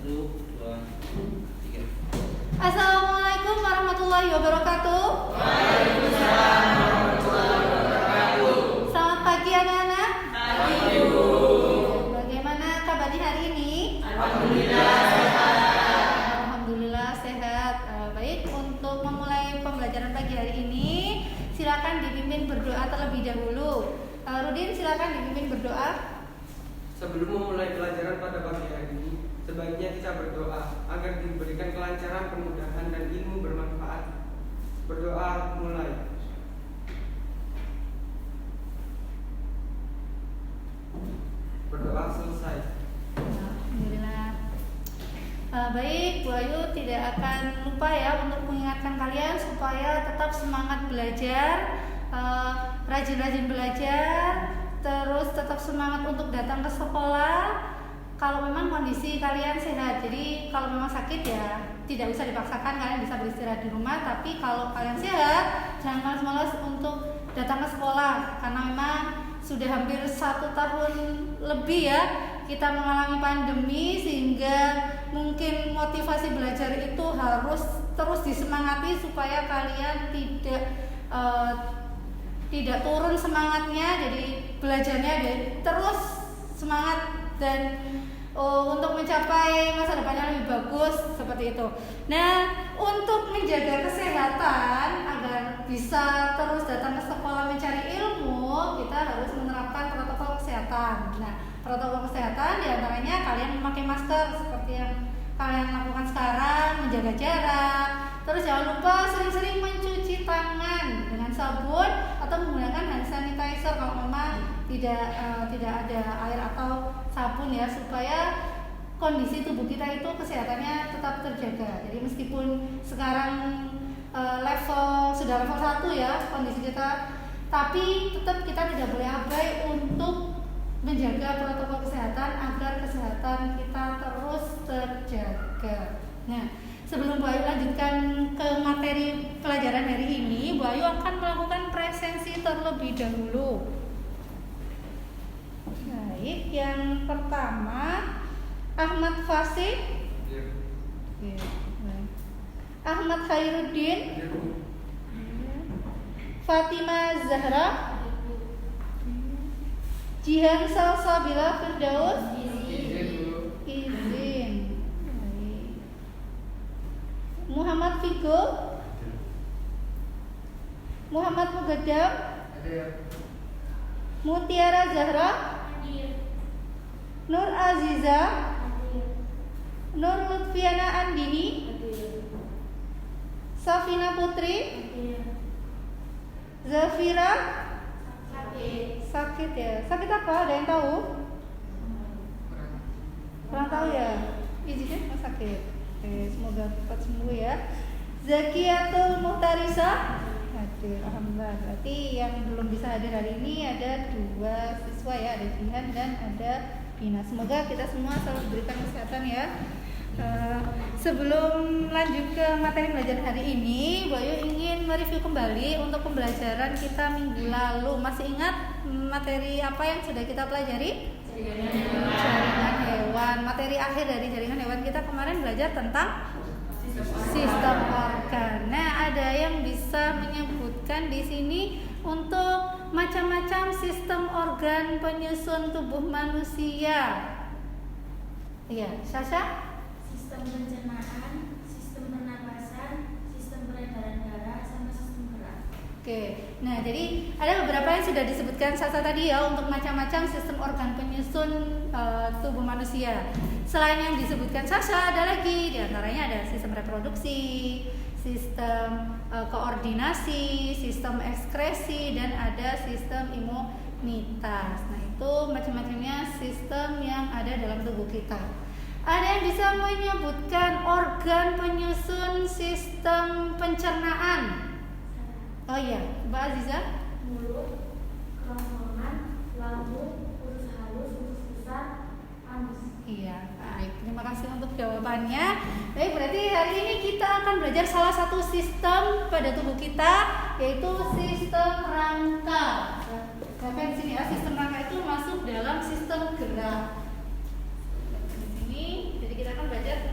Assalamualaikum warahmatullahi wabarakatuh. Waalaikumsalam warahmatullahi wabarakatuh. Selamat pagi anak-anak. Pagi Bu. Bagaimana kabarnya hari ini? Alhamdulillah sehat. Alhamdulillah sehat. Baik, untuk memulai pembelajaran pagi hari ini, silakan dipimpin berdoa terlebih dahulu. Rudin, silakan dipimpin berdoa. Sebelum memulai pelajaran pada pagi hari ini, sebaiknya kita berdoa agar diberikan kelancaran, kemudahan, dan ilmu bermanfaat. Berdoa mulai. Berdoa selesai. Alhamdulillah. Baik, Bu Ayu tidak akan lupa ya untuk mengingatkan kalian supaya tetap semangat belajar, rajin-rajin belajar, terus tetap semangat untuk datang ke sekolah. Kalau memang kondisi kalian sehat, jadi kalau memang sakit ya tidak usah dipaksakan, kalian bisa beristirahat di rumah. Tapi kalau kalian sehat, jangan malas-malas untuk datang ke sekolah, karena memang sudah hampir 1 tahun lebih ya kita mengalami pandemi, sehingga mungkin motivasi belajar itu harus terus disemangati supaya kalian tidak turun semangatnya, jadi belajarnya terus semangat dan untuk mencapai masa depan yang lebih bagus seperti itu. Nah, untuk menjaga kesehatan agar bisa terus datang ke sekolah mencari ilmu, kita harus menerapkan protokol kesehatan. Nah, protokol kesehatan diantaranya kalian memakai masker seperti yang kalian lakukan sekarang, menjaga jarak, terus jangan lupa sering-sering mencuci tangan dengan sabun atau menggunakan hand sanitizer kalau memang tidak ada air atau sabun ya, supaya kondisi tubuh kita itu kesehatannya tetap terjaga. Jadi meskipun sekarang sudah level 1 ya kondisi kita, tapi tetap kita tidak boleh abai untuk menjaga protokol kesehatan agar kesehatan kita terus terjaga. Nah, sebelum Bu Ayu lanjutkan ke materi pelajaran hari ini, Bu Ayu akan melakukan presensi terlebih dahulu. Baik, yang pertama Ahmad Fasih, Ahmad Khairuddin, Fatimah Zahra, Jihan Salsabila Firdaus, izin. Muhammad Figo, Muhammad Mugaddam, Mutiara Zahra, Nur Aziza, Nur Lutfiana Andini, Safina Putri, Zafira. Sakit ya? Sakit apa? Ada yang tahu? Kurang tahu ya? Izinnya sakit. Semoga cepat sembuh ya. Zakiatul Muhtarisa hadir, alhamdulillah. Berarti yang belum bisa hadir hari ini ada 2 siswa ya, ada Jihan dan ada Bina. Semoga kita semua selalu diberikan kesehatan ya. Sebelum lanjut ke materi belajar hari ini, Bu Ayu ingin mereview kembali untuk pembelajaran kita minggu lalu. Masih ingat materi apa yang sudah kita pelajari? Jaringan hewan. Materi akhir dari jaringan hewan kita kemarin belajar tentang sistem organ. Nah, ada yang bisa menyebutkan di sini untuk macam-macam sistem organ penyusun tubuh manusia. Iya, Sasha? Sistem pencernaan, sistem pernapasan, sistem peredaran darah, sama sistem gerak. Oke, nah jadi ada beberapa yang sudah disebutkan Sasa tadi ya untuk macam-macam sistem organ penyusun tubuh manusia. Selain yang disebutkan Sasa, ada lagi, diantaranya ada sistem reproduksi, sistem koordinasi, sistem ekskresi, dan ada sistem imunitas. Nah itu macam-macamnya sistem yang ada dalam tubuh kita. Ada yang bisa menyebutkan organ penyusun sistem pencernaan? Oh iya, Mbak Aziza? Mulut, kerongkongan, lambung, usus halus, usus besar, anus. Iya, baik. Terima kasih untuk jawabannya. Baik, berarti hari ini kita akan belajar salah satu sistem pada tubuh kita, yaitu sistem rangka. Nah, di sini ya, sistem rangka itu masuk dalam sistem gerak. Jadi kita akan belajar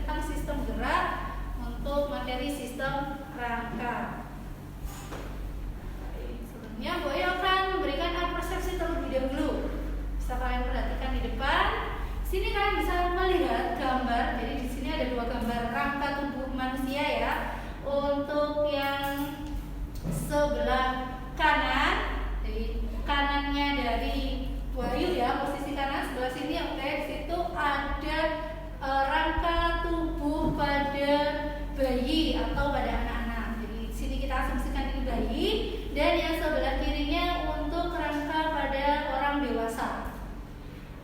melihat gambar, jadi di sini ada 2 gambar rangka tubuh manusia ya. Untuk yang sebelah kanan, jadi kanannya dari Wahyu ya, posisi kanan sebelah sini, oke. Di situ ada rangka tubuh pada bayi atau pada anak-anak. Jadi di sini kita asumsikan ini bayi, dan yang sebelah kirinya untuk rangka pada orang dewasa.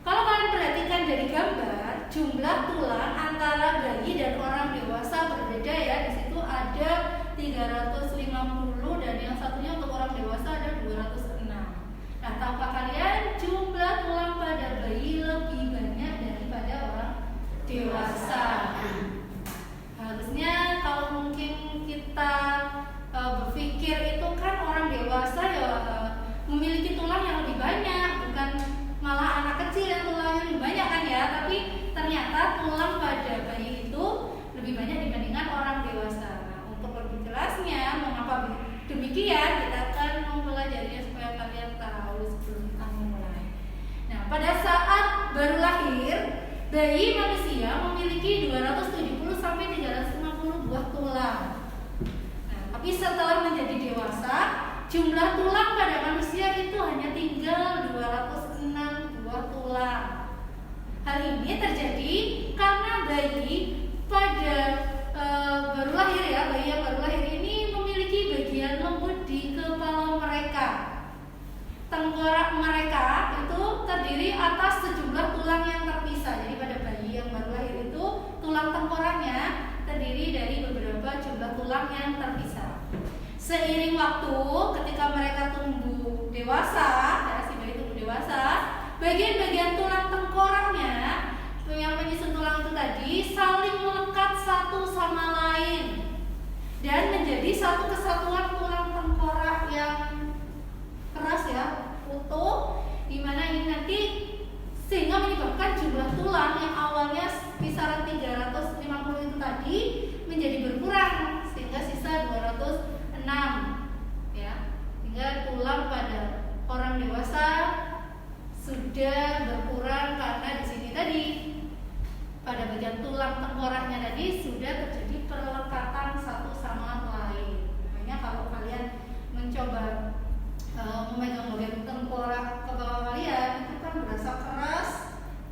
Kalau kalian perhatikan dari gambar, jumlah tulang antara bayi dan orang dewasa berbeda ya. Di situ ada 350 dan yang satunya untuk orang dewasa ada 206. Nah, tahukah kalian jumlah tulang pada bayi lebih banyak daripada orang dewasa? Harusnya kalau mungkin kita berpikir itu kan orang dewasa ya memiliki tulang yang lebih banyak, bukan malah anak kecil yang tulangnya lebih banyak kan ya. Tapi ternyata tulang pada bayi itu lebih banyak dibandingkan orang dewasa. Nah, untuk lebih jelasnya mengapa demikian, kita akan mempelajarinya supaya kalian tahu sebelum kita memulai. Nah, pada saat baru lahir, bayi manusia memiliki 270 sampai 350 buah tulang. Nah, tapi setelah menjadi dewasa, jumlah tulang pada manusia itu hanya tinggal 206 buah tulang. Hal ini terjadi karena bayi pada baru lahir ya, bayi yang baru lahir ini memiliki bagian lembut di kepala mereka. Tengkorak mereka itu terdiri atas sejumlah tulang yang terpisah. Jadi pada bayi yang baru lahir itu tulang tengkoraknya terdiri dari beberapa jumlah tulang yang terpisah. Seiring waktu, ketika mereka tumbuh dewasa, ya, si bayi tumbuh dewasa, bagian-bagian tulang tengkoraknya yang menyusun tulang itu tadi saling melekat satu sama lain dan menjadi satu kesatuan tulang tengkorak yang keras ya, utuh, dimana ini nanti sehingga menyebabkan jumlah tulang yang awalnya kisaran 350 itu tadi menjadi berkurang sehingga sisa 206 ya, hingga tulang pada orang dewasa sudah berkurang karena di sini tadi pada bagian tulang tengkoraknya tadi sudah terjadi perlekatan satu sama lain. Makanya kalau kalian mencoba memegang bagian tengkorak kepala kalian itu kan berasa keras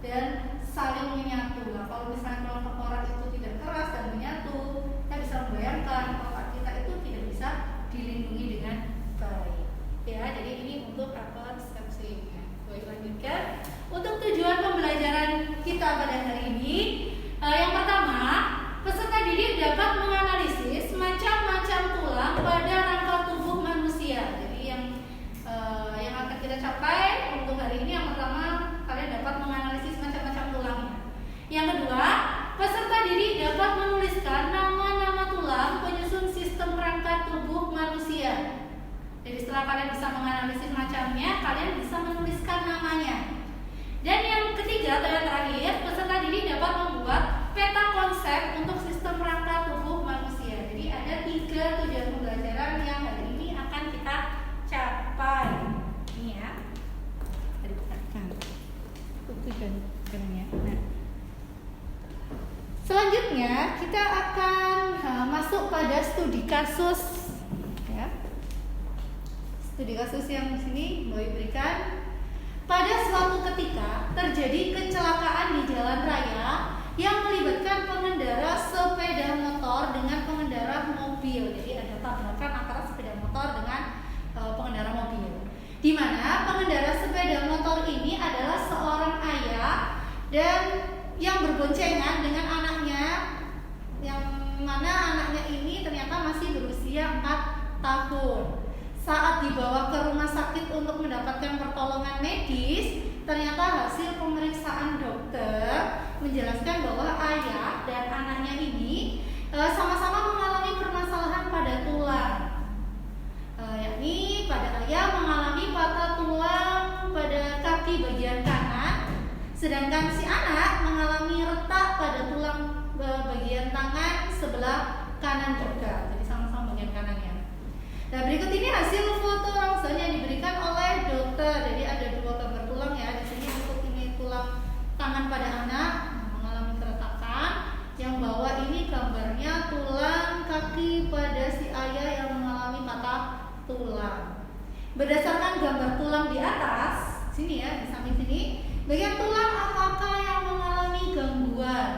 dan saling menyatu. Nah, kalau misalnya tulang tengkorak itu tidak keras dan menyatu, kita bisa membayangkan otak kita itu tidak bisa dilindungi dengan baik. Ya, jadi ini untuk persepsi. Baik, lanjutkan. Untuk tujuan pembelajaran kita pada hari ini, yang pertama, peserta didik dapat menganalisis macam-macam tulang pada rangka tubuh manusia. Jadi yang akan kita capai untuk hari ini, yang pertama, kalian dapat menganalisis macam-macam tulangnya. Yang kedua, peserta didik dapat menuliskan nama-nama tulang penyusun sistem rangka tubuh manusia. Jadi setelah kalian bisa menganalisis macamnya, kalian bisa menuliskan namanya. Dan yang ketiga atau yang terakhir, peserta didik dapat membuat peta konsep untuk sistem rangka tubuh manusia. Jadi ada 3 tujuan pembelajaran yang hari ini akan kita capai. Ini ya. Tujuannya. Nah, selanjutnya kita akan masuk pada studi kasus. Studi kasus yang di sini mau diberikan. Pada suatu ketika terjadi kecelakaan di jalan raya yang melibatkan pengendara sepeda motor dengan pengendara mobil. Jadi ada tabrakan antara sepeda motor dengan pengendara mobil. Di mana pengendara sepeda motor ini adalah seorang ayah dan yang berboncengan dengan anaknya, yang mana anaknya ini ternyata masih berusia 4 tahun. Saat dibawa ke rumah sakit untuk mendapatkan pertolongan medis, ternyata hasil pemeriksaan dokter menjelaskan bahwa ayah dan anaknya ini sama-sama mengalami permasalahan pada tulang. Yakni pada ayah mengalami patah tulang pada kaki bagian kanan, sedangkan si anak mengalami retak pada tulang bagian tangan sebelah kanan juga. Jadi sama-sama bagian kanannya. Nah, berikut ini hasil foto langsung yang diberikan oleh dokter. Jadi ada 2 gambar tulang ya. Di sini untuk ini tulang tangan pada anak mengalami tulang. Berdasarkan gambar tulang di atas, sini ya, di samping sini, bagian tulang apakah yang mengalami gangguan?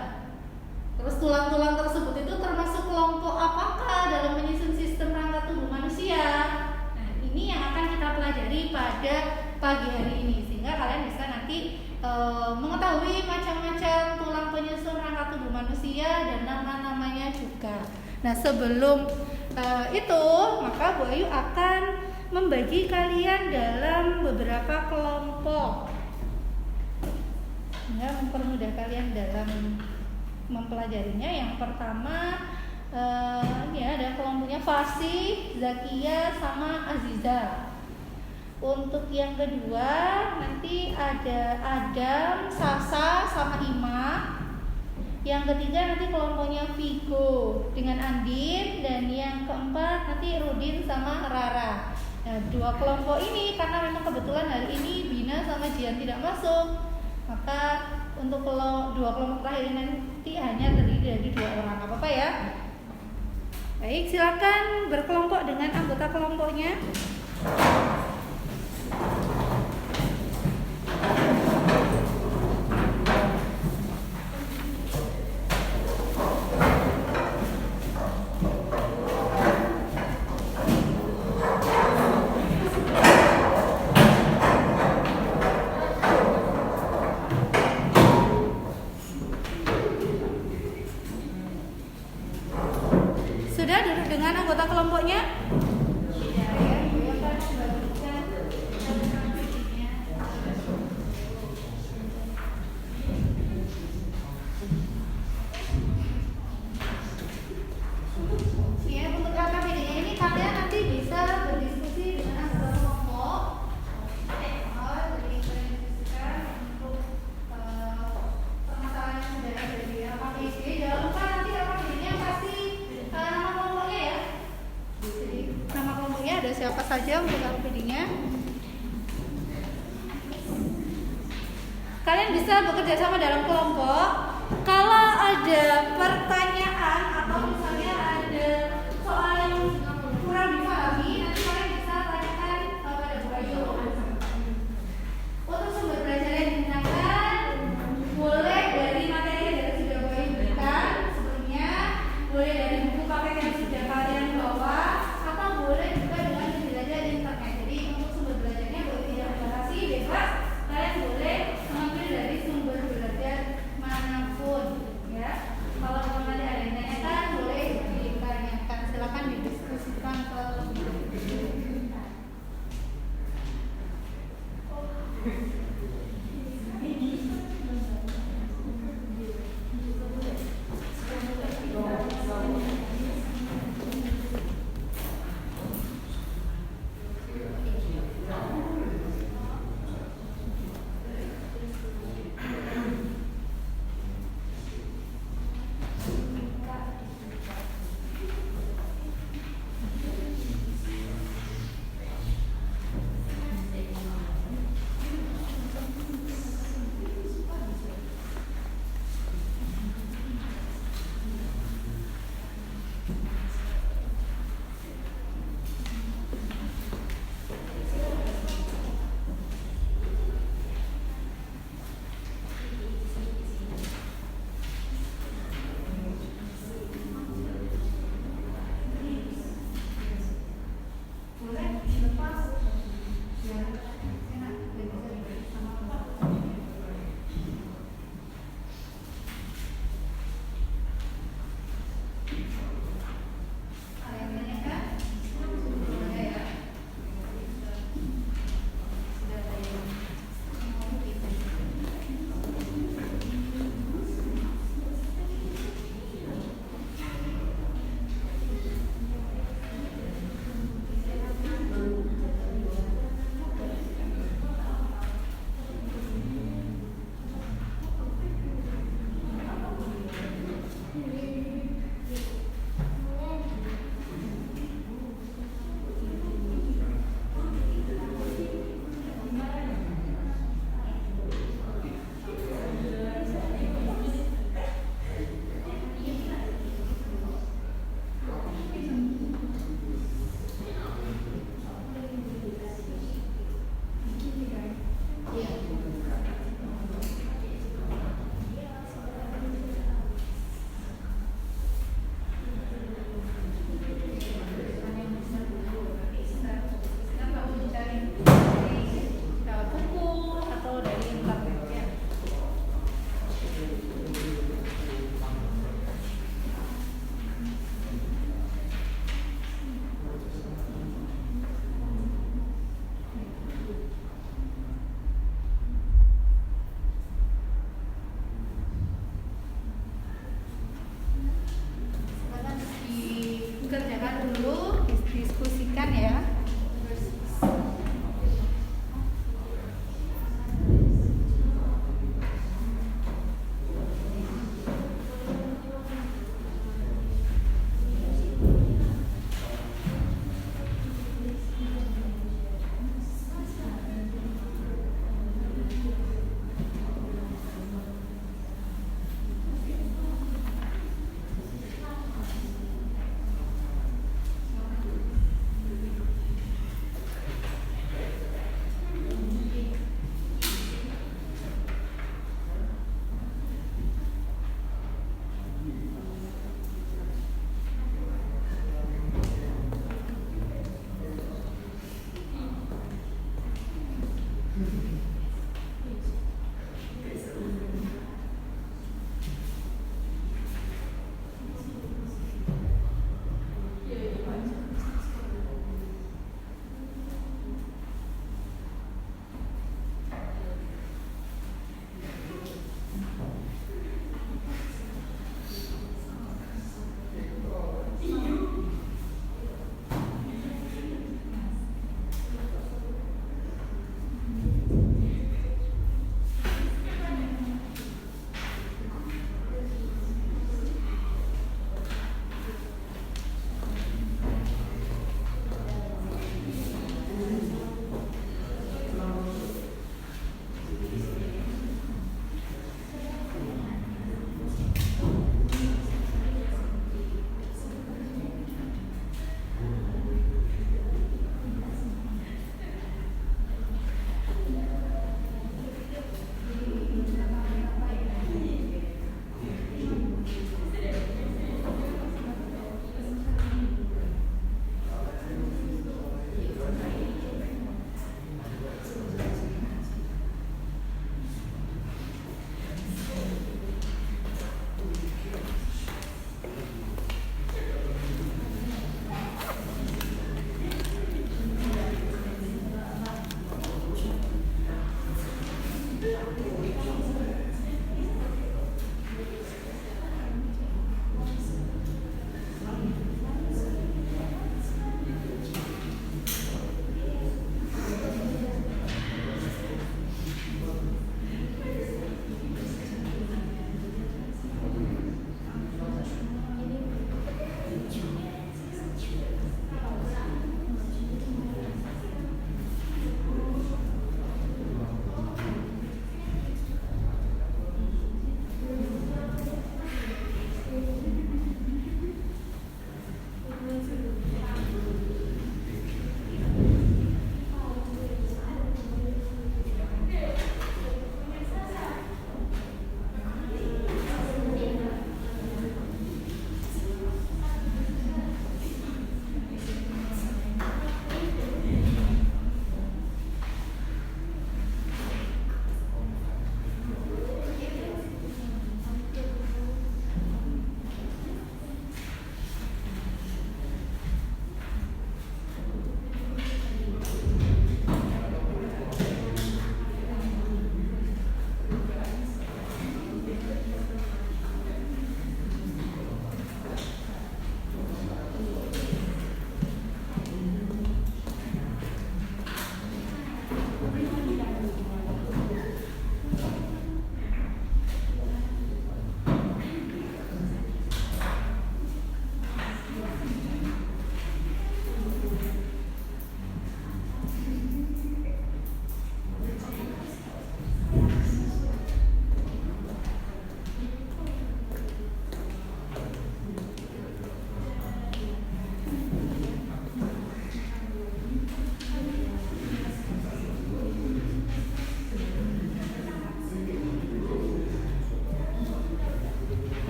Terus tulang-tulang tersebut itu termasuk kelompok apakah dalam menyusun sistem rangka tubuh manusia? Nah, ini yang akan kita pelajari pada pagi hari ini, sehingga kalian bisa nanti mengetahui macam-macam tulang penyusun rangka tubuh manusia dan nama-namanya juga. Nah, sebelum itu, maka Bu Ayu akan membagi kalian dalam beberapa kelompok, ya, mempermudah kalian dalam mempelajarinya. Yang pertama ini ada kelompoknya Fasih, Zakia, sama Aziza. Untuk yang kedua nanti ada Adam, Sasa, sama Ima. Yang ketiga nanti kelompoknya Vigo dengan Andin, dan yang keempat nanti Rudin sama Rara. Nah, dua kelompok ini karena memang kebetulan hari ini Bina sama Jian tidak masuk, maka untuk dua kelompok terakhir nanti hanya terdiri dari 2 orang. Apa-apa ya? Baik, silakan berkelompok dengan anggota kelompoknya. Sudah duduk dengan anggota kelompoknya? Ya, untuk KKPD-nya ini kalian nanti bisa berdiskusi dengan anggota kelompok. Jadi berdiskusikan untuk permasalahan yang sudah ada di KKPD. Jangan lupa nanti KKPD-nya pasti nama kelompoknya ya. Jadi nama kelompoknya ada siapa saja untuk KKPD-nya. Kalian bisa bekerja sama dalam kelompok. Kalau ada pertanyaan atau misalnya ada soal yang kurang dipahami, nanti kalian bisa tanyakan kepada Bu Ayu. Untuk sumber belajar yang digunakan boleh dari materi yang sudah Bu Ayu berikan sebelumnya, boleh dari buku paket yang sudah kalian bawa, atau boleh juga dengan belajar internet. Jadi untuk sumber belajarnya boleh tidak membatasi, bebas. Kalian boleh mengambil dari sumber belajar manapun.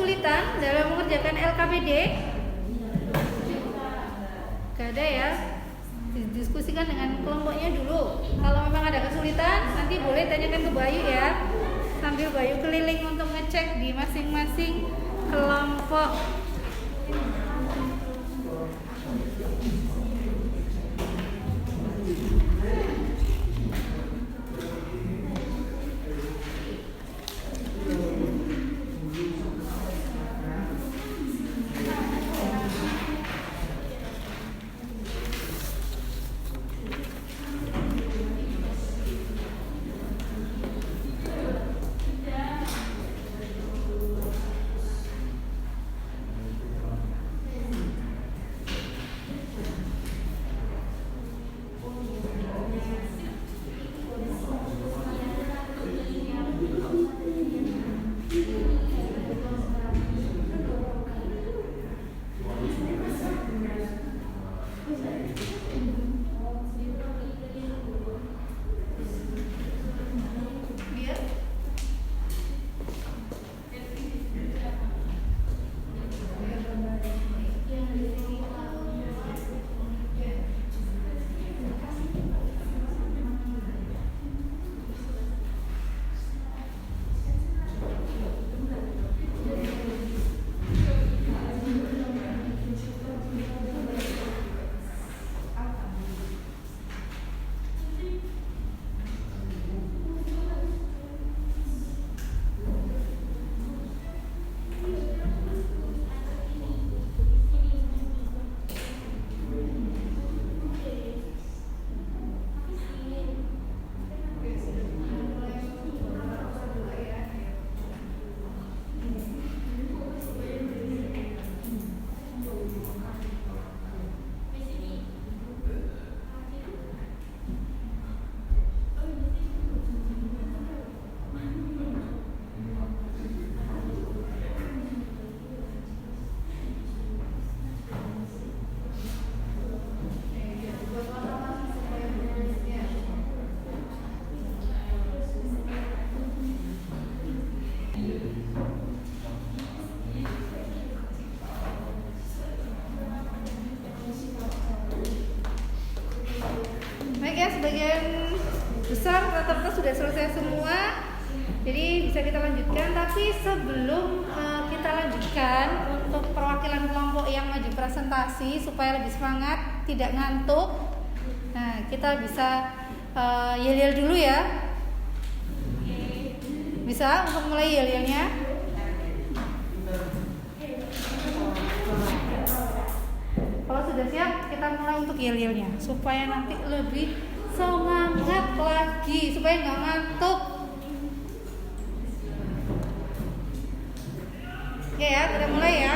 kesulitan dalam mengerjakan LKPD? Gak ada ya? Diskusikan dengan kelompoknya dulu. Kalau memang ada kesulitan, nanti boleh tanyakan ke Bayu ya. Sambil Bayu keliling untuk ngecek di masing-masing kelompok. Sebagian besar rata-rata sudah selesai semua, jadi bisa kita lanjutkan. Tapi sebelum kita lanjutkan untuk perwakilan kelompok yang maju presentasi supaya lebih semangat, tidak ngantuk, nah kita bisa yel-yel dulu ya. Bisa untuk mulai yel-yelnya. Kalau sudah siap, kita mulai untuk yel-yelnya supaya nanti lebih semangat lagi, supaya nggak ngantuk. Oke ya, kita mulai ya.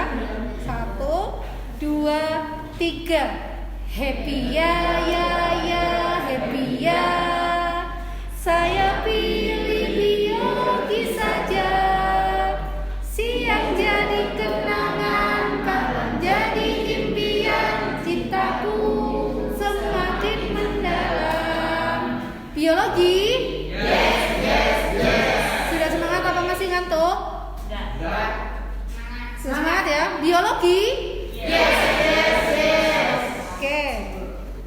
1, 2, 3. Happy ya, happy ya. Saya pilih biologi saja. Siang jadi kenangan, kapan jadi impian, cintaku semakin mendalam. Biologi? Yes. Sudah semangat apa masih ngantuk? Sudah semangat ya? Biologi? Yes. Oke.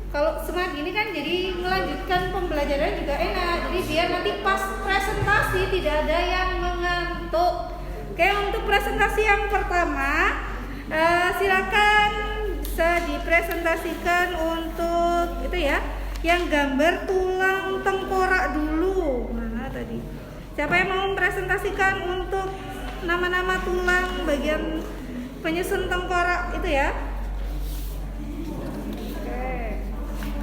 Kalau semangat gini kan jadi melanjutkan pembelajaran juga enak. Jadi biar nanti pas presentasi tidak ada yang mengantuk. Oke, untuk presentasi yang pertama, silakan bisa dipresentasikan untuk itu ya, yang gambar tulang tengkorak dulu. Mana tadi? Siapa yang mau mempresentasikan untuk nama-nama tulang bagian penyusun tengkorak itu ya?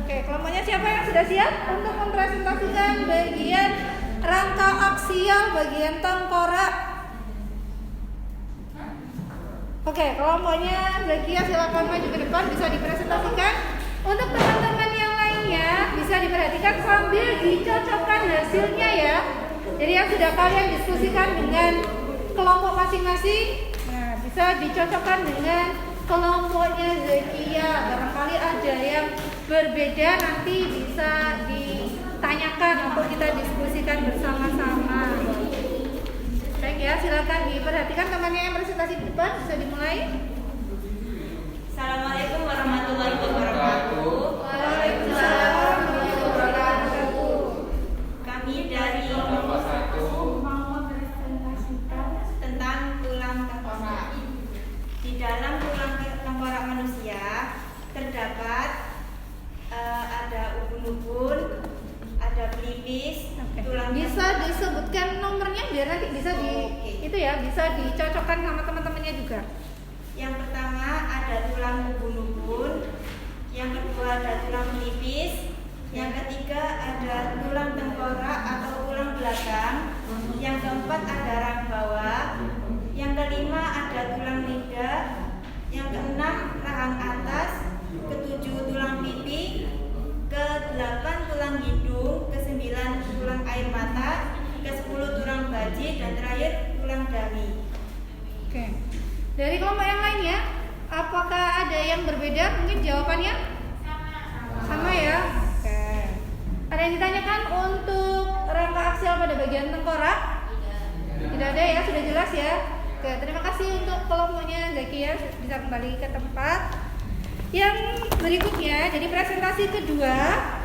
Oke, kelompoknya siapa yang sudah siap untuk mempresentasikan bagian rangka aksial bagian tengkorak? Oke, kelompoknya Zakia silakan maju ke depan, bisa dipresentasikan. Untuk teman-teman yang lainnya bisa diperhatikan sambil dicocokkan hasilnya ya. Jadi yang sudah kalian diskusikan dengan kelompok masing-masing, nah bisa dicocokkan dengan kelompoknya Zakia. Barangkali ada yang berbeda, nanti bisa ditanyakan untuk kita diskusikan bersama-sama. Baik ya, silakan diperhatikan temannya yang presentasi. presentasi di depan bisa dimulai. Assalamualaikum warahmatullahi wabarakatuh. Waalaikumsalam warahmatullahi wabarakatuh. Kami dari Kelompok 1. mau mempresentasikan tentang tulang tengkorak. Di dalam tulang tengkorak manusia terdapat ada ubun-ubun, ada pelipis, Oke. tulang Bisa disebutkan nomornya biar nanti bisa Oke. itu ya, bisa dicocokkan sama teman-temannya juga. Yang pertama ada tulang ubun-ubun, yang kedua ada tulang pelipis, yang ketiga ada tulang tengkorak atau tulang belakang, yang keempat ada rahang bawah, yang kelima ada tulang lidah, yang keenam rahang atas, ketujuh tulang pipi, ke-8 tulang hidung, ke-9 tulang air mata, ke-10 tulang baji, dan terakhir tulang dahi. Oke. Dari kelompok yang lainnya, apakah ada yang berbeda? Mungkin jawabannya sama ya. Oke. Ada yang ditanyakan untuk rangka aksial pada bagian tengkorak? Tidak ada ya, sudah jelas ya. Oke, terima kasih untuk kelompoknya Zaki ya, bisa kembali ke tempat. Yang berikutnya, jadi presentasi kedua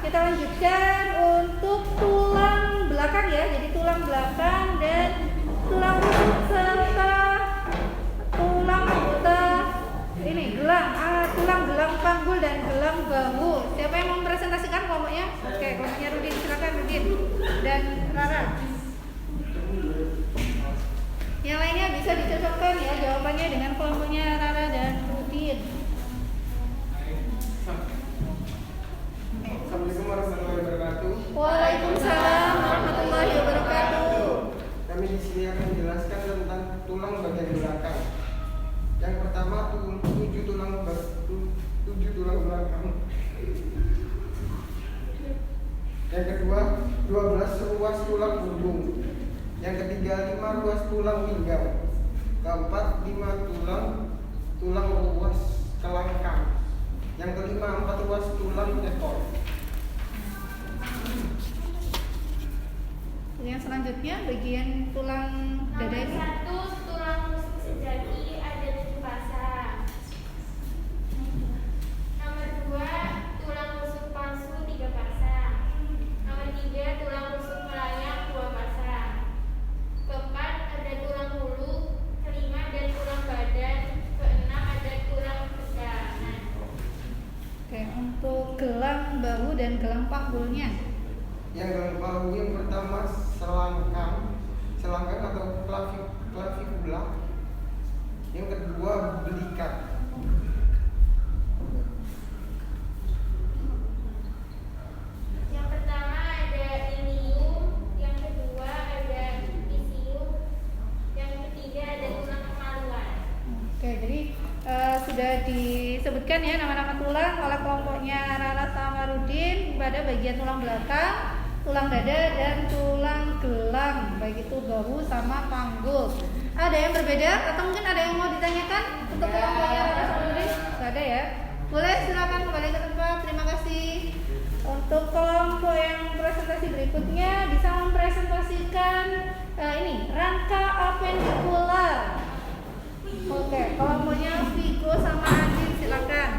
kita lanjutkan untuk tulang belakang ya. Jadi tulang belakang dan tulang rusuk serta tulang anggota ini tulang gelang panggul dan gelang bahu. Siapa yang mau mempresentasikan kelompoknya? Oke, kelompoknya Rudin, silakan Rudin dan Rara. Yang lainnya bisa dicocokkan ya jawabannya dengan kelompoknya Rara dan Rudin. Assalamualaikum warahmatullahi wabarakatuh. Waalaikumsalam warahmatullahi wabarakatuh. Kami di sini akan menjelaskan tentang tulang bagian belakang. Yang pertama 7 tulang belakang. Yang kedua 12 ruas tulang punggung. Yang ketiga 5 ruas tulang pinggang. Keempat 5 tulang ruas kelangkang. Yang kelima 4 ruas tulang ekor. Yang selanjutnya bagian tulang dada ini. Nomor 1 tulang rusuk sejati ada 7 pasang. Nomor 2 tulang rusuk palsu 3 pasang. Nomor 3 tulang rusuk melayang 2 pasang. Keempat ada tulang hulu, kelima ada tulang badan, keenam ada tulang pegangan. Oke, untuk gelang bahu dan gelang panggulnya. Yang gelang bahu yang pertama selangkang atau clavicula. Yang kedua belikat. Yang pertama ada ilium, yang kedua ada isium, yang ketiga ada tulang kemaluan. Oke, jadi sudah disebutkan ya nama-nama tulang oleh kelompoknya Rara sama Rudin pada bagian tulang belakang, tulang dada dan tulang gelang, baik itu bahu sama panggul. Ada yang berbeda atau mungkin ada yang mau ditanyakan untuk kelompoknya Rara sama Rudin? Tidak ada ya. Boleh silakan kembali ke tempat. Terima kasih. Untuk kelompok yang presentasi berikutnya bisa mempresentasikan ini rangka apendikular. Oke, kelompoknya Vigo sama Adin silakan.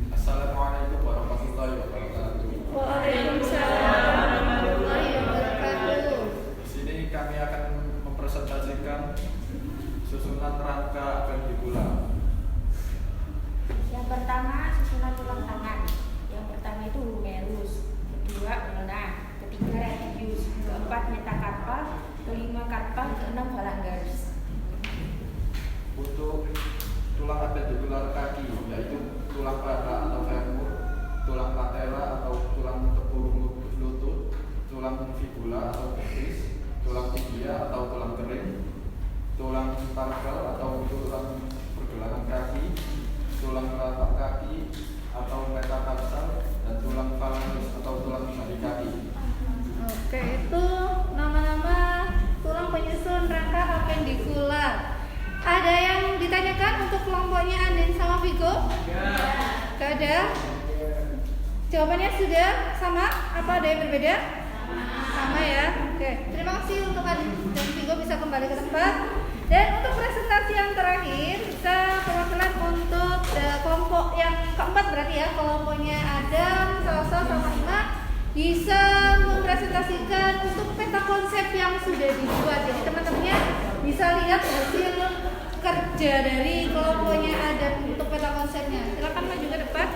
Assalamualaikum warahmatullahi wabarakatuh. Waalaikumsalam warahmatullahi wabarakatuh. Di sini kami akan mempresentasikan susunan rangka apendikular. Yang pertama susunan tulang tangan. Yang pertama itu humerus, kedua ulna, ketiga radius, keempat metakarpal, kelima karpal, keenam phalanges. Untuk tulang apendikular kaki yaitu tulang paha atau femur, tulang patella atau tulang tepung lutut, tulang fibula atau pelvis, tulang tibia atau tulang kering, tulang targal atau tulang pergelangan kaki, tulang telapak kaki atau metatarsal, dan tulang phalanges atau tulang jari kaki. Oke, itu nama-nama tulang penyusun rangka apendikular. Ada yang ditanyakan untuk kelompoknya Andin sama Vigo? Gak ada? Jawabannya sudah sama? Apa ada yang berbeda? Sama ya. Oke, terima kasih untuk Adi dan Vigo bisa kembali ke tempat. Dan untuk presentasi yang terakhir, bisa perwakilan untuk kelompok yang keempat berarti ya, kelompoknya Adam, Salsa, sama Ima bisa mempresentasikan untuk peta konsep yang sudah dibuat. Jadi teman-temannya bisa lihat hasil kerja dari kelompoknya Adam untuk peta konsepnya. Silakan maju ke depan.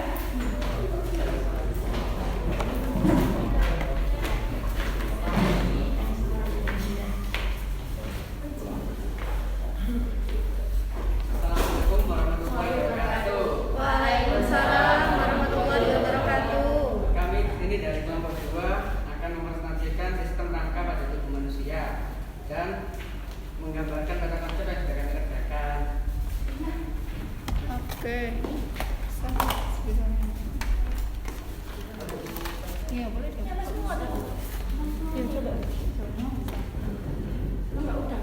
Assalamualaikum warahmatullahi wabarakatuh. Waalaikumsalam warahmatullahi wabarakatuh. Kami di sini dari kelompok 2 akan mempresentasikan sistem rangka pada tubuh manusia dan menggambarkan peta konsep yang sudah kami kerjakan. Oke. Iya, boleh. Nyala semua dah. Ya, coba. Enggak udah.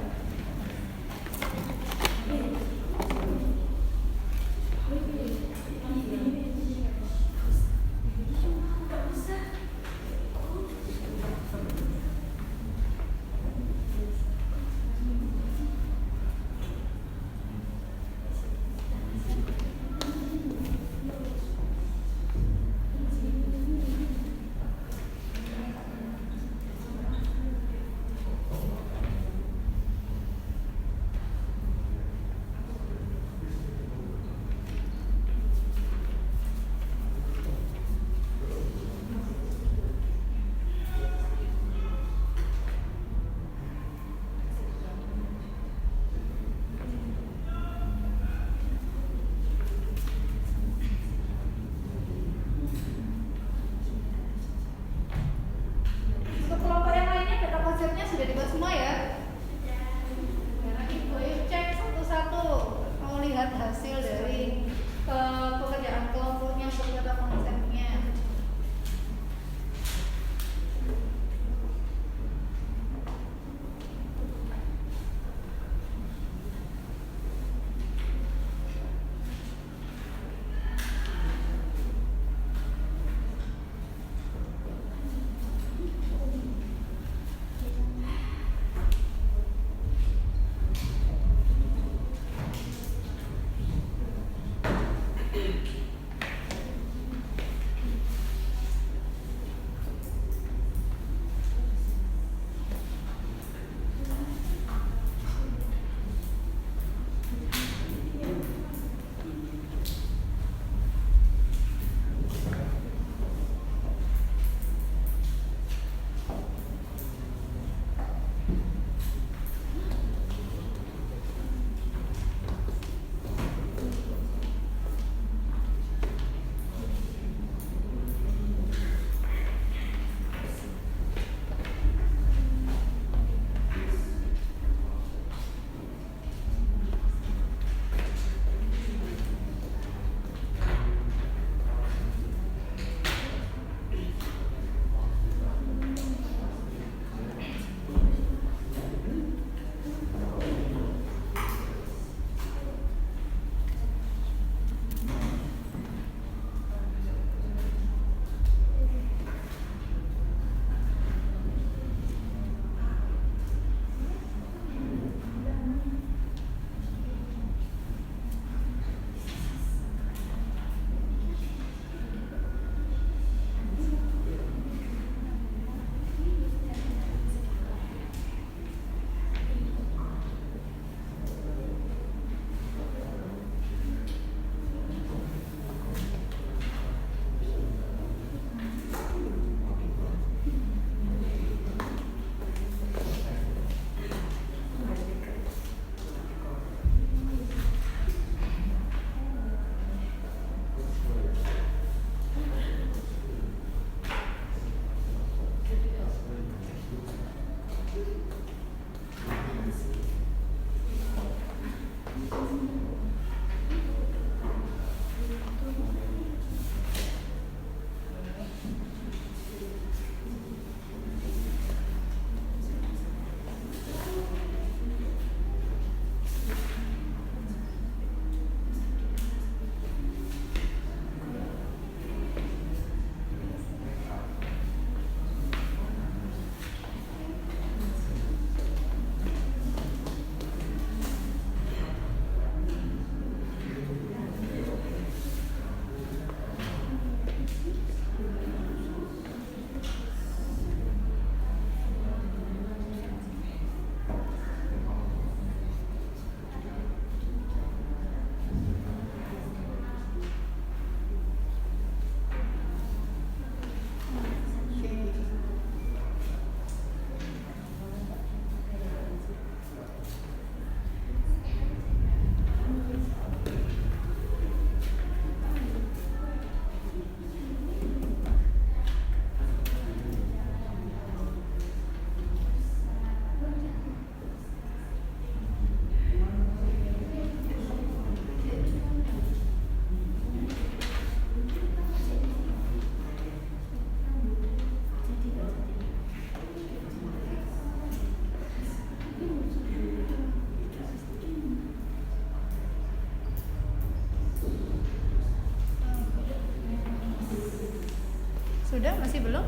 Sudah? Masih belum?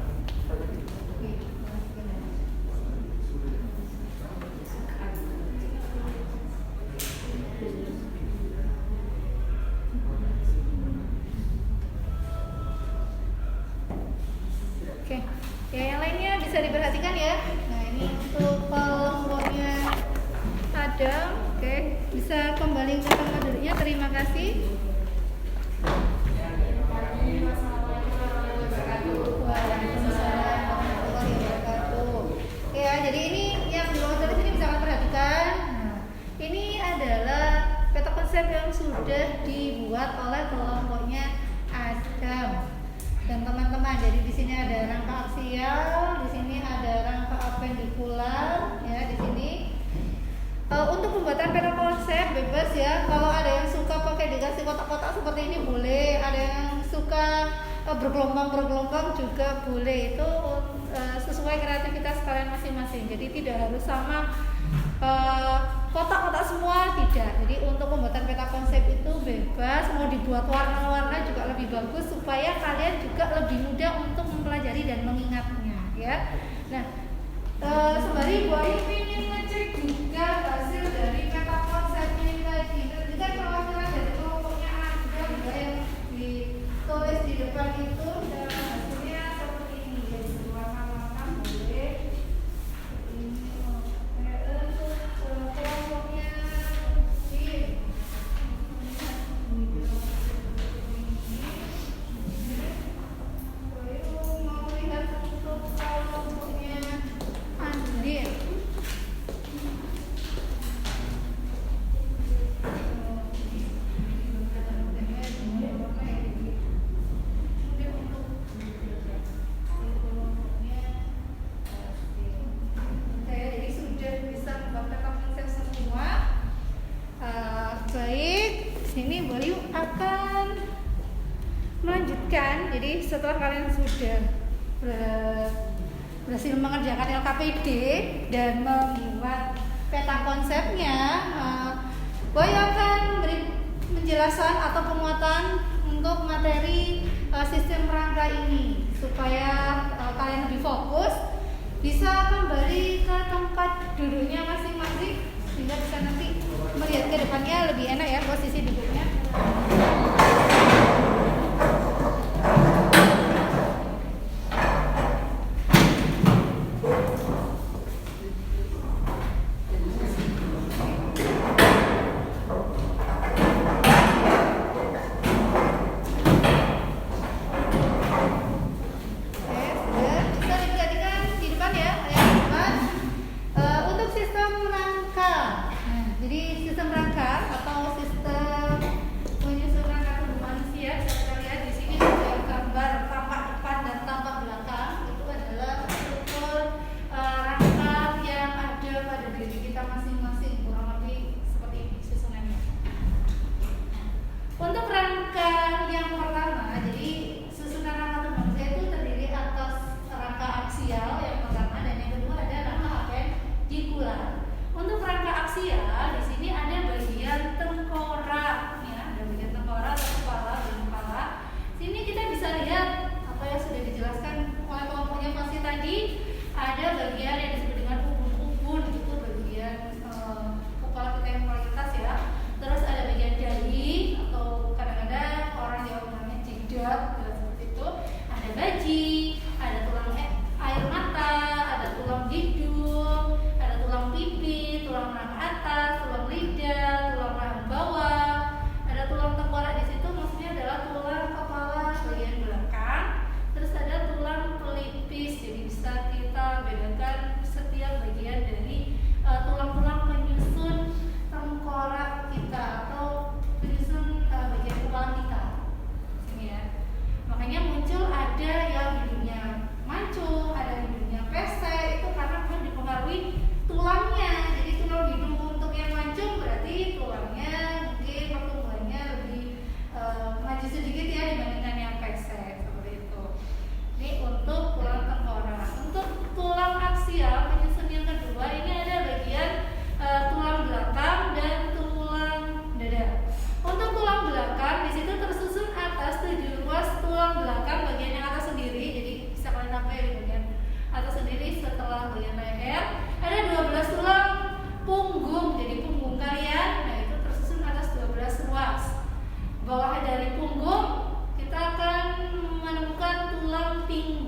Oke, ya yang lainnya bisa diperhatikan ya. Nah ini untuk kelompoknya Adam. Oke, bisa kembali ke tempat duduknya. Terima kasih. Waalaikumsalam warahmatullahi wabarakatuh. Ya, jadi ini yang di bawah tulis ini bisa kalian perhatikan. Nah, ini adalah peta konsep yang sudah dibuat oleh kelompoknya Adam dan teman-teman. Jadi di sini ada rangka aksial, di sini ada rangka apendikular, ya di sini. Untuk pembuatan peta konsep bebas ya. Kalau ada yang suka pakai dikasih kotak-kotak seperti ini boleh. Ada yang suka bergelombang-bergelombang juga boleh. Itu sesuai kreativitas kalian masing-masing. Jadi tidak harus sama kotak-kotak semua, tidak. Jadi untuk pembuatan peta konsep itu bebas. Mau dibuat warna-warna juga lebih bagus supaya kalian juga lebih mudah untuk mempelajari dan mengingatnya, ya. Nah, sembari Bu Ayu ingin ngecek juga hasil dari peta konsep ini tadi. Jadi kan perwakilan dari kelompoknya ada juga yang ditulis di depan itu dan hasilnya seperti ini. Jadi warna-warna boleh. Ini untuk kelompoknya kecil. Mau lihat untuk kelompoknya Andin. Jadi sudah bisa membaca konsep semua. Baik, sini Bu Ayu akan melanjutkan. Jadi setelah kalian sudah berhasil mengerjakan LKPD dan membuat peta konsepnya, Bu Ayu akan memberi penjelasan atau penguatan untuk materi sistem rangka ini supaya kalian lebih fokus, bisa kembali ke tempat duduknya masing-masing sehingga bisa nanti melihat ke depannya lebih enak ya posisi duduknya. Untuk sistem rangka, nah, jadi sistem rangka atau sistem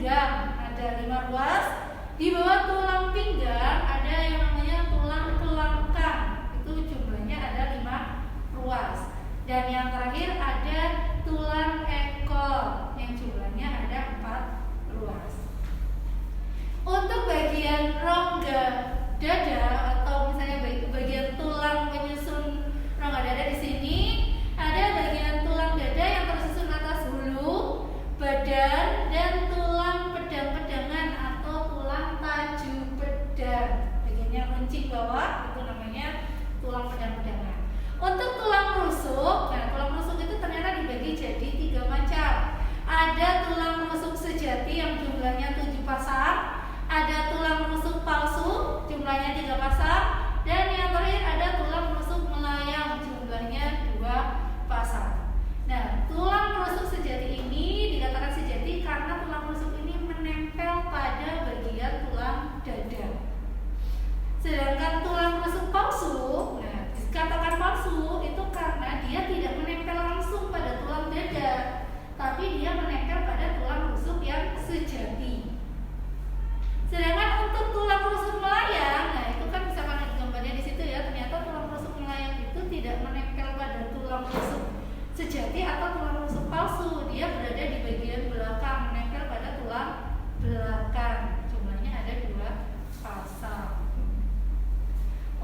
pinggang ada 5 ruas. Di bawah tulang pinggang ada yang namanya tulang belakang, itu jumlahnya ada 5 ruas. Dan yang terakhir ada tulang ekor yang jumlahnya ada 4 ruas. Untuk bagian rongga dada atau misalnya bagian tulang penyusun rongga dada di sini ada bagian tulang dada yang tersusun atas hulu, badan, dan tulang pedang-pedangan atau tulang taju pedang. Bagian yang runcing bawah itu namanya tulang pedang-pedangan. Untuk tulang rusuk, nah tulang rusuk itu ternyata dibagi jadi 3 macam. Ada tulang rusuk sejati yang jumlahnya 7 pasang. Ada tulang rusuk palsu, jumlahnya 3 pasang, dan yang terakhir ada tulang rusuk melayang, jumlahnya 2 pasang. Nah, tulang rusuk sejati ini dikatakan sejati karena tulang rusuk ini menempel pada bagian tulang dada. Sedangkan tulang rusuk palsu, nah dikatakan palsu itu karena dia tidak menempel langsung pada tulang dada, tapi dia menempel pada tulang rusuk yang sejati. Sedangkan untuk tulang rusuk melayang, nah itu kan bisa lihat gambarnya di situ ya. Ternyata tulang rusuk melayang itu tidak menempel pada tulang rusuk sejati atau tulang rusuk palsu. Dia berada di bagian belakang, menempel pada tulang belakang. Jumlahnya ada 2 pasang.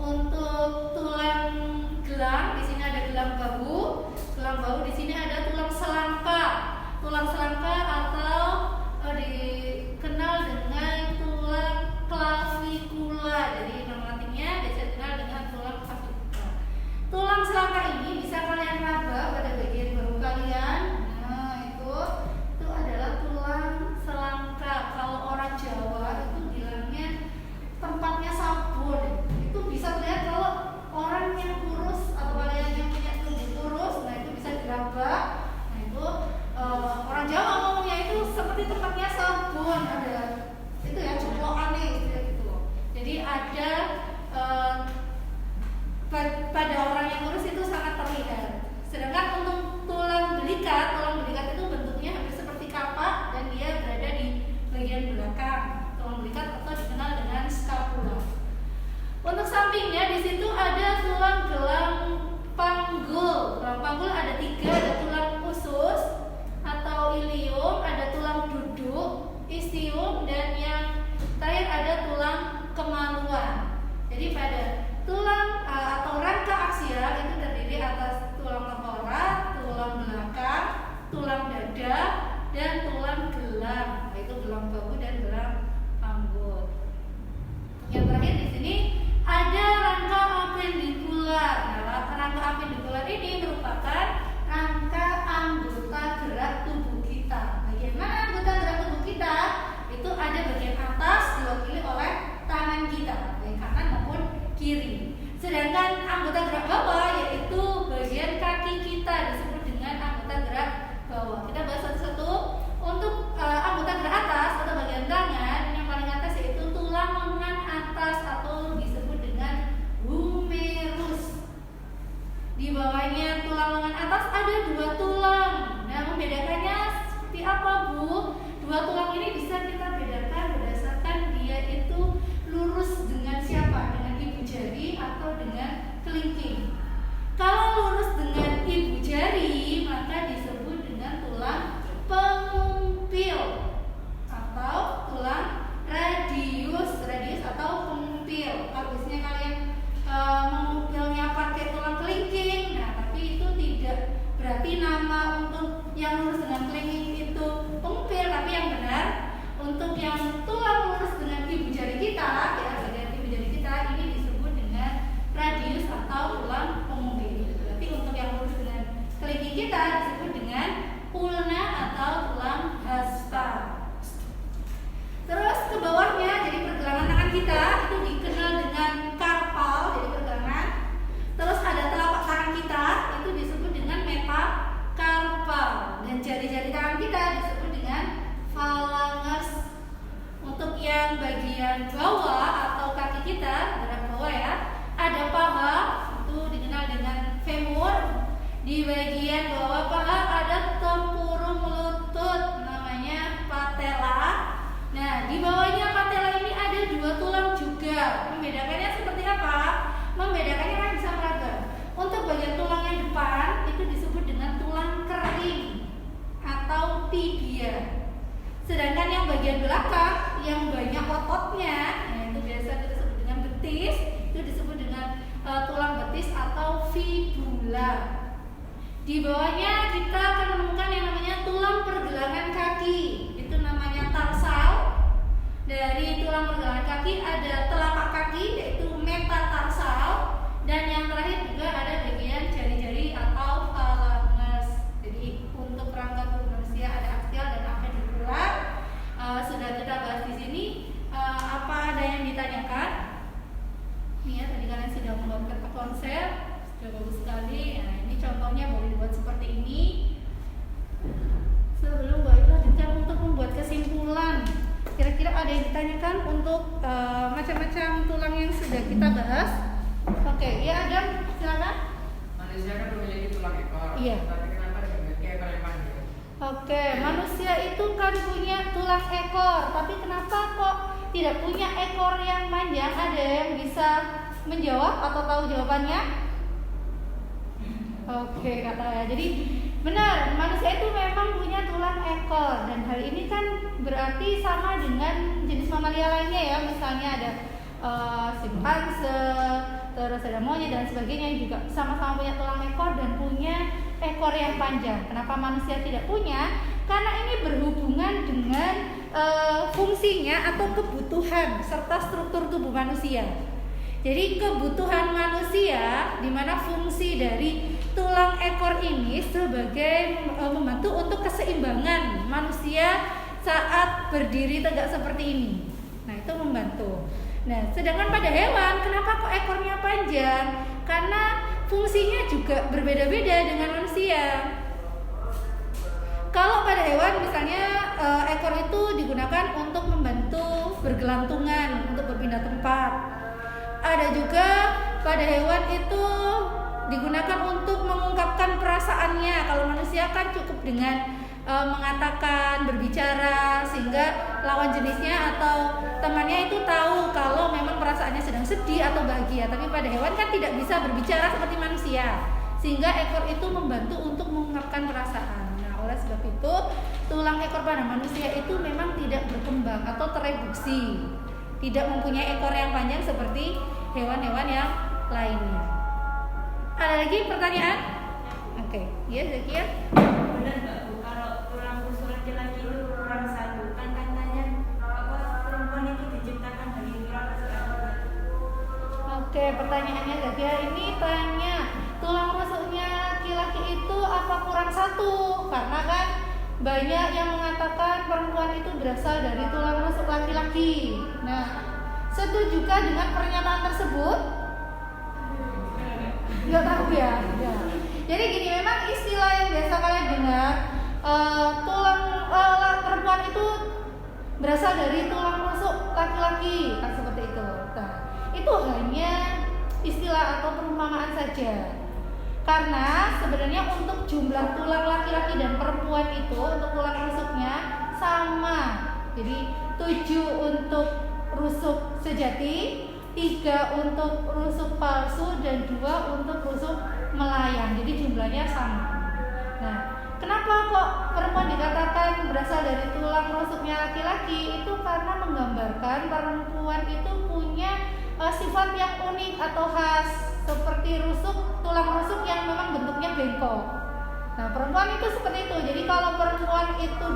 Untuk tulang gelang, di sini ada gelang bahu. Gelang bahu di sini ada tulang selangka. Tulang selangka atau dikenal dengan tulang klavikula. Jadi nama latinnya biasa dikenal dengan tulang klavikula. Tulang selangka ini bisa kalian raba pada bagian bahu kalian. Nah, itu adalah tulang selangka. Kalau orang Jawa itu bilangnya tempatnya sabun. Itu bisa terlihat kalau orang yang kurus atau kalian yang punya tubuh kurus, nah itu bisa diraba. Nah, itu orang Jawa ngomongnya itu seperti tempatnya sabun, ada itu ya jemplokannya gitu. Jadi ada pada orang yang kurus itu sangat terlihat. Sedangkan untuk tulang belikat itu bentuknya hampir seperti kapak dan dia berada di bagian belakang. Tulang belikat atau dikenal dengan scapula. Untuk sampingnya di situ ada tulang gelang panggul. Tulang panggul ada 3, ada tulang usus atau ilium, ada tulang duduk, istium, dan yang terakhir ada tulang kemaluan. Jadi pada tulang atau rangka aksial itu terdiri atas tulang tengkorak, tulang belakang, tulang dada, dan tulang gelang, yaitu gelang bahu dan gelang panggul. Yang terakhir di sini ada rangka apendikular. Nah, rangka apendikular ini merupakan rangka anggota gerak tubuh kita. Bagian mana anggota gerak tubuh kita? Itu ada bagian atas diwakili oleh tangan kita, baik kanan maupun kiri. Sedangkan anggota gerak bawah yaitu bagian kaki kita disebut dengan anggota gerak bawah. Kita bahas satu-satu. Untuk anggota gerak atas atau bagian tangan, yang paling atas yaitu tulang lengan atas atau disebut dengan humerus. Di bawahnya tulang lengan atas ada 2 tulang. Nah, membedakannya seperti apa, Bu? 2 tulang ini bisa kita bedakan berdasarkan dia itu lurus dengan siapa? Dengan ibu jari atau dengan kelingking. Kalau lurus dengan ibu jari, maka disebut dengan tulang pengumpil atau tulang radius atau pengumpil. Kalau biasanya kalian mengumpilnya pakai tulang kelingking, nah tapi itu tidak berarti nama untuk yang lurus dengan kelingking itu pengumpil, tapi yang benar untuk yang tulang lurus dengan ibu jari kita, ya bagian ibu jari kita ini disebut dengan radius atau tulang pengumpil. Berarti untuk yang lurus dengan kelingking kita disebut dengan ulna atau tulang hasta. Terus ke bawahnya, jadi pergelangan tangan kita itu dikenal dengan karpal, jadi pergelangan. Terus ada telapak tangan kita itu disebut dengan metakarpal, dan jari-jari tangan kita disebut dengan phalanges. Untuk yang bagian bawah atau kaki kita, gerak bawah ya, ada paha, itu dikenal dengan femur. Di bagian bawah paha ada tempurung lutut, namanya patella. atau tibia. Sedangkan yang bagian belakang yang banyak ototnya, itu biasa kita sebut dengan betis, itu disebut dengan tulang betis atau fibula. Di bawahnya kita akan menemukan yang namanya tulang pergelangan kaki, itu namanya tarsal. Dari tulang pergelangan kaki ada telapak kaki, yaitu metatarsal, dan yang terakhir juga ada bagian jari-jari atau phalanges. Jadi untuk rangka tubuh manusia ada aksial dan appendicular. Sudah kita bahas di sini. Apa ada yang ditanyakan? Nih ya, tadi kalian sudah membuat peta konsep, sudah bagus sekali. Nah, ini contohnya boleh dibuat seperti ini. Sebelum Mbak Ila lanjutkan untuk membuat kesimpulan, kira-kira ada yang ditanyakan untuk macam-macam tulang yang sudah kita bahas? Oke, ya Adam, silakan. Manusia kan memiliki tulang ekor. Iya. Tapi kenapa tidak memiliki ekor yang panjang? Oke, manusia itu kan punya tulang ekor, tapi kenapa kok tidak punya ekor yang panjang? Ada yang bisa menjawab atau tahu jawabannya? Oke, kata. Jadi benar, manusia itu memang punya tulang ekor, dan hal ini kan berarti sama dengan jenis mamalia lainnya ya. Misalnya ada simpanse, terus ada monyet dan sebagainya yang juga sama-sama punya tulang ekor dan punya ekor yang panjang. Kenapa manusia tidak punya? Karena ini berhubungan dengan fungsinya atau kebutuhan serta struktur tubuh manusia. Jadi kebutuhan manusia, di mana fungsi dari tulang ekor ini sebagai membantu untuk keseimbangan manusia saat berdiri tegak seperti ini. Nah, itu membantu. Nah, sedangkan pada hewan, kenapa kok ekornya panjang? Karena fungsinya juga berbeda-beda dengan manusia. Kalau pada hewan misalnya ekor itu digunakan untuk membantu bergelantungan, untuk berpindah tempat. Ada juga pada hewan itu digunakan untuk mengungkapkan perasaannya. Kalau manusia kan cukup dengan mengatakan, berbicara, sehingga lawan jenisnya atau temannya itu tahu kalau memang perasaannya sedang sedih atau bahagia. Tapi pada hewan kan tidak bisa berbicara seperti manusia, sehingga ekor itu membantu untuk mengungkapkan perasaan. Nah, oleh sebab itu tulang ekor pada manusia itu memang tidak berkembang atau tereduksi, tidak mempunyai ekor yang panjang seperti hewan-hewan yang lainnya. Ada lagi pertanyaan? Oke, ya Zakia. Benar nggak Bu, kalau tulang rusuk laki-laki itu kurang satu, kan katanya perempuan itu diciptakan dari tulang rusuk laki-laki. Oke, pertanyaannya Zakia ini tanya tulang rusuknya laki-laki itu apa kurang satu? Karena kan banyak yang mengatakan perempuan itu berasal dari tulang rusuk laki-laki. Nah, setujukah dengan pernyataan tersebut? Nggak tahu ya. Jadi gini, memang istilah yang biasa kalian dengar, tulang perempuan itu berasal dari tulang rusuk laki-laki, kan seperti itu. Nah, itu hanya istilah atau perumpamaan saja. Karena sebenarnya untuk jumlah tulang laki-laki dan perempuan itu untuk tulang rusuknya sama. Jadi 7 untuk rusuk sejati, 3 untuk rusuk palsu, dan 2 untuk rusuk melayang. Jadi jumlahnya sama. Nah, kenapa kok perempuan dikatakan berasal dari tulang rusuknya laki-laki? Itu karena menggambarkan perempuan itu punya sifat yang unik atau khas, seperti tulang rusuk yang memang bentuknya bengkok. Nah, perempuan itu seperti itu. Jadi kalau perempuan itu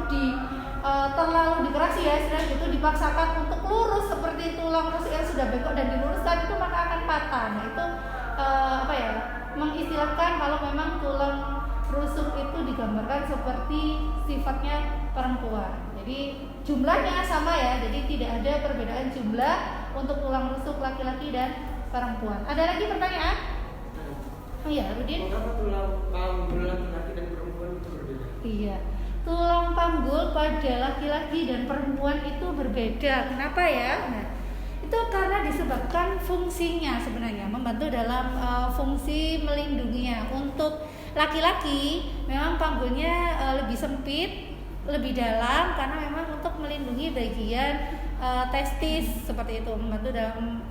terlalu dikerasi ya, istilahnya itu dipaksakan untuk lurus seperti tulang rusuk yang sudah bengkok dan diluruskan, itu maka akan patah. Nah, itu mengistilahkan kalau memang tulang rusuk itu digambarkan seperti sifatnya perempuan. Jadi jumlahnya sama ya, jadi tidak ada perbedaan jumlah untuk tulang rusuk laki-laki dan perempuan. Ada lagi pertanyaan? Oh iya, Rudin. Mengapa tulang panggul laki-laki dan perempuan itu berbeda? Iya, tulang panggul pada laki-laki dan perempuan itu berbeda. Kenapa ya? Nah, itu karena disebabkan fungsinya sebenarnya, membantu dalam fungsi melindunginya. Untuk laki-laki memang panggulnya lebih sempit, lebih dalam, karena memang untuk melindungi bagian testis seperti itu, membantu dalam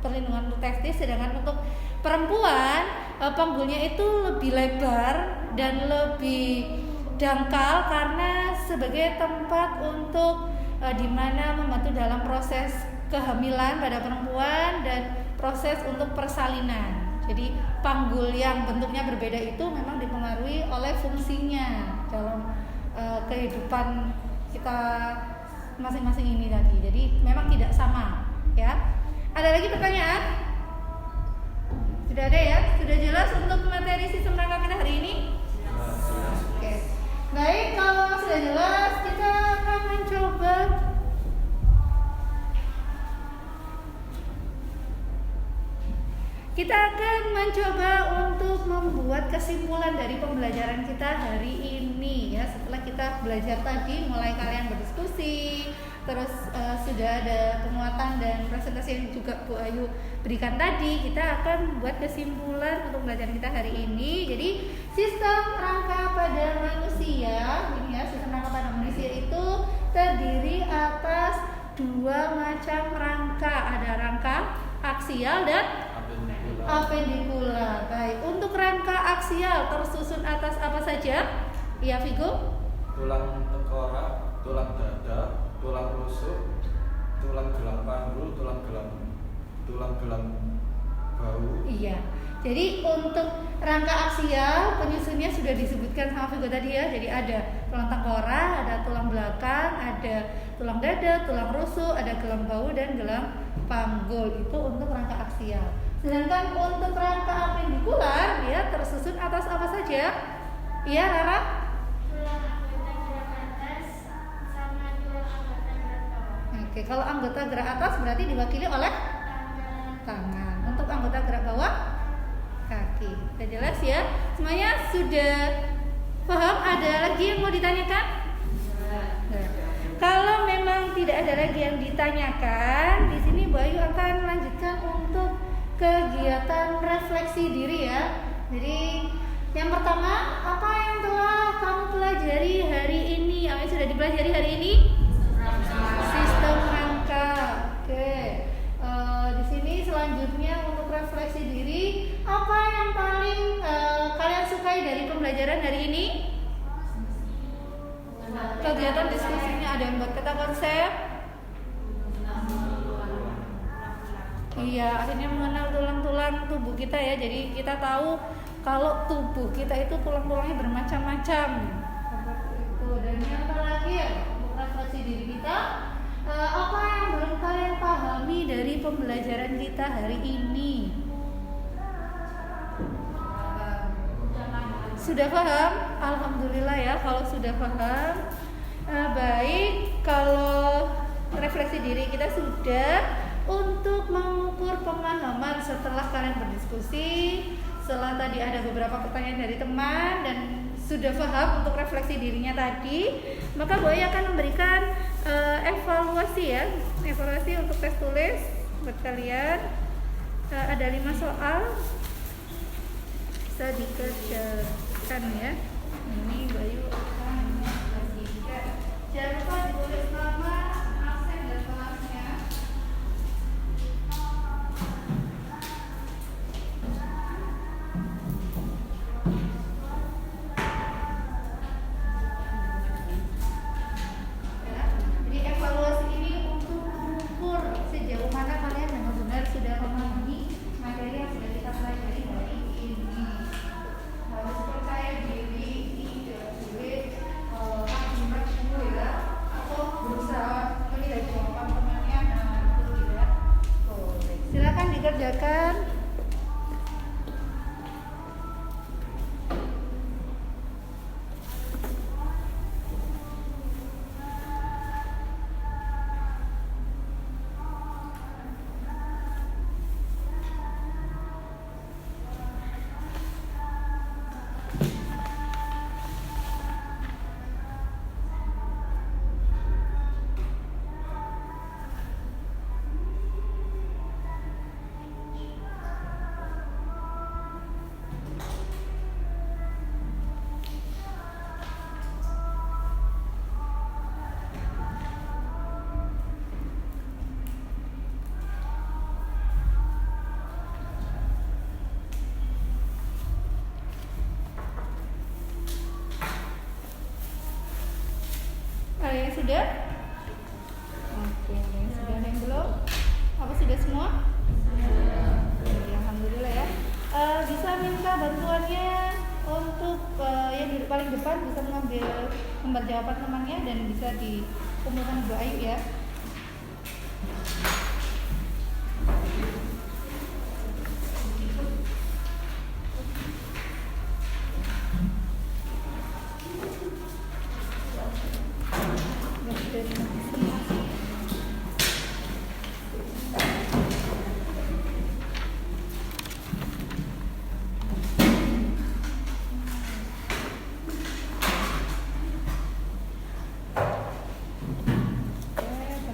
perlindungan untuk testis. Sedangkan untuk perempuan panggulnya itu lebih lebar dan lebih dangkal karena sebagai tempat untuk di mana membantu dalam proses kehamilan pada perempuan dan proses untuk persalinan. Jadi panggul yang bentuknya berbeda itu memang dipengaruhi oleh fungsinya dalam kehidupan kita masing-masing ini tadi. Jadi memang tidak sama, ya. Ada lagi pertanyaan? Sudah ada ya? Sudah jelas untuk materi sistem rangka kita hari ini? Oke. Baik, kalau sudah jelas kita akan mencoba untuk membuat kesimpulan dari pembelajaran kita hari ini ya. Setelah kita belajar tadi, mulai kalian berdiskusi, terus sudah ada penguatan dan presentasi yang juga Bu Ayu berikan tadi, kita akan buat kesimpulan untuk pembelajaran kita hari ini. Jadi sistem rangka pada manusia, ini ya, sistem rangka pada manusia itu terdiri atas dua macam rangka, ada rangka aksial dan apendikular. Baik, untuk rangka aksial tersusun atas apa saja? Ya, Vigo? Tulang tengkorak, tulang dada, tulang rusuk, tulang gelang panggul, tulang gelang bahu. Iya. Jadi untuk rangka aksial penyusunnya sudah disebutkan sama Vigo tadi ya. Jadi ada tulang tengkorak, ada tulang belakang, ada tulang dada, tulang rusuk, ada gelang bahu dan gelang panggul. Itu untuk rangka aksial. Sedangkan untuk rangka apendikular dia tersusun atas apa saja? Iya, Rara? Tulang anggota gerak atas sama tulang anggota gerak bawah. Oke, kalau anggota gerak atas berarti diwakili oleh tangan. Untuk anggota gerak bawah kaki. Sudah jelas ya? Semuanya sudah paham? Ada lagi yang mau ditanyakan? Nah, kalau memang tidak ada lagi yang ditanyakan, di sini Bu Ayu akan melanjutkan untuk kegiatan refleksi diri ya. Jadi yang pertama, apa yang telah kamu pelajari hari ini? Apa yang sudah dipelajari hari ini? Sistem rangka. Oke. Di sini selanjutnya untuk refleksi diri, apa yang paling kalian sukai dari pembelajaran hari ini? Kegiatan diskusinya, ada yang buat kata konsep. Iya, akhirnya mengenal tulang-tulang tubuh kita ya. Jadi kita tahu kalau tubuh kita itu tulang-tulangnya bermacam-macam. Seperti itu. Dan yang lagi ya, untuk refleksi diri kita, apa yang belum kalian pahami dari pembelajaran kita hari ini? Sudah paham? Alhamdulillah ya kalau sudah paham. Baik, kalau refleksi diri kita sudah. Untuk mengukur pemahaman setelah kalian berdiskusi, setelah tadi ada beberapa pertanyaan dari teman dan sudah paham untuk refleksi dirinya tadi, maka Bu Ayu akan memberikan evaluasi ya, evaluasi untuk tes tulis buat kalian. Ada 5 soal, bisa dikerjakan ya. Ini Bu Ayu akan bagikan. Jangan lupa ditulis nama, absen dan kelasnya. Dikerjakan. lembar jawaban temannya dan bisa dikumpulkan Bu Ayu ya.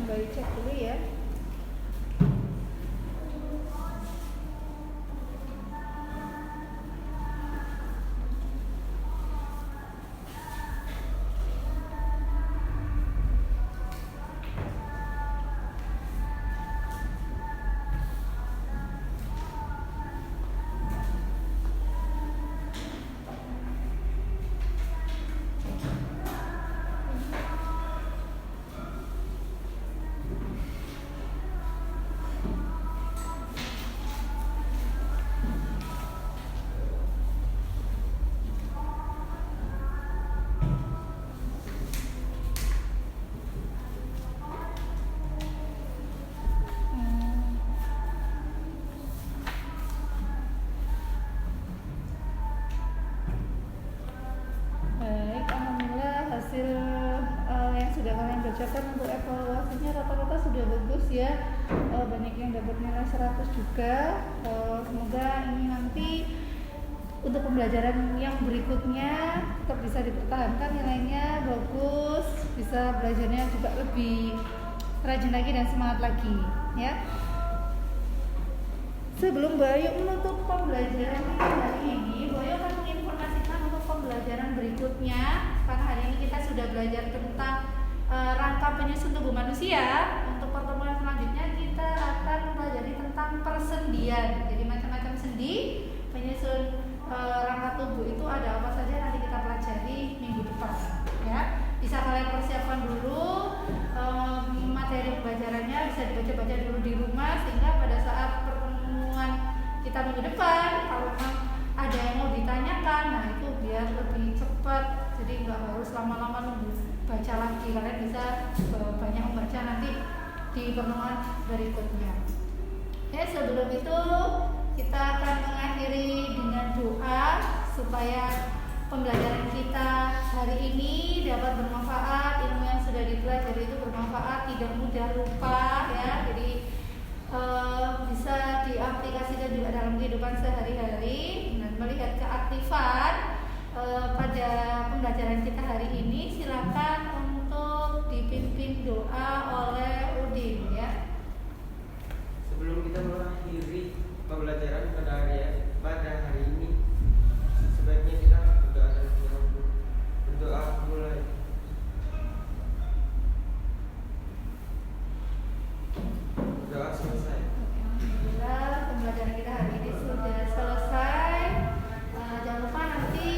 Kembali cek dulu ya. Baik, alhamdulillah hasil yang sudah kalian bacakan untuk evaluasinya rata-rata sudah bagus ya. Banyak yang dapat nilai 100 juga. Semoga ini nanti untuk pembelajaran yang berikutnya tetap bisa dipertahankan nilainya bagus, bisa belajarnya juga lebih rajin lagi dan semangat lagi ya. Sebelum Bayu menutup pembelajaran hari ini, Bayu akan menginformasikan untuk pembelajaran berikutnya. Karena hari ini kita sudah belajar tentang rangka penyusun tubuh manusia. Untuk pertemuan selanjutnya kita akan mempelajari tentang persendian. Jadi macam-macam sendi, penyusun rangka tubuh itu ada apa saja nanti kita pelajari minggu depan ya. Bisa kalian persiapkan dulu materi pembelajarannya, bisa dibaca-baca dulu di rumah sehingga pada saat pertemuan kita minggu depan kalau memang ada yang mau ditanyakan, nah itu biar lebih cepat, jadi nggak harus lama-lama nunggu baca lagi. Kalian bisa banyak membaca nanti di pertemuan berikutnya. Sebelum itu kita akan mengakhiri dengan doa supaya pembelajaran kita hari ini dapat bermanfaat, ilmu yang sudah dipelajari itu bermanfaat, tidak mudah lupa ya. Jadi bisa diaplikasikan juga dalam kehidupan sehari-hari dan melihat keaktifan pada pembelajaran kita hari ini. Silakan untuk dipimpin doa oleh Udin ya. Sebelum kita mengakhiri pembelajaran pada hari ini, sebaiknya kita berdoa mulai. Berdoa selesai. Alhamdulillah pembelajaran kita hari ini sudah selesai. Jangan lupa nanti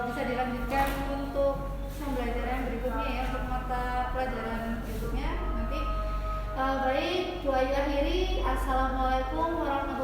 bisa dilanjutkan untuk pembelajaran berikutnya ya, untuk mata pelajaran berikutnya nanti. Baik, Bu Ayu akhiri. Assalamualaikum warahmatullahi wabarakatuh.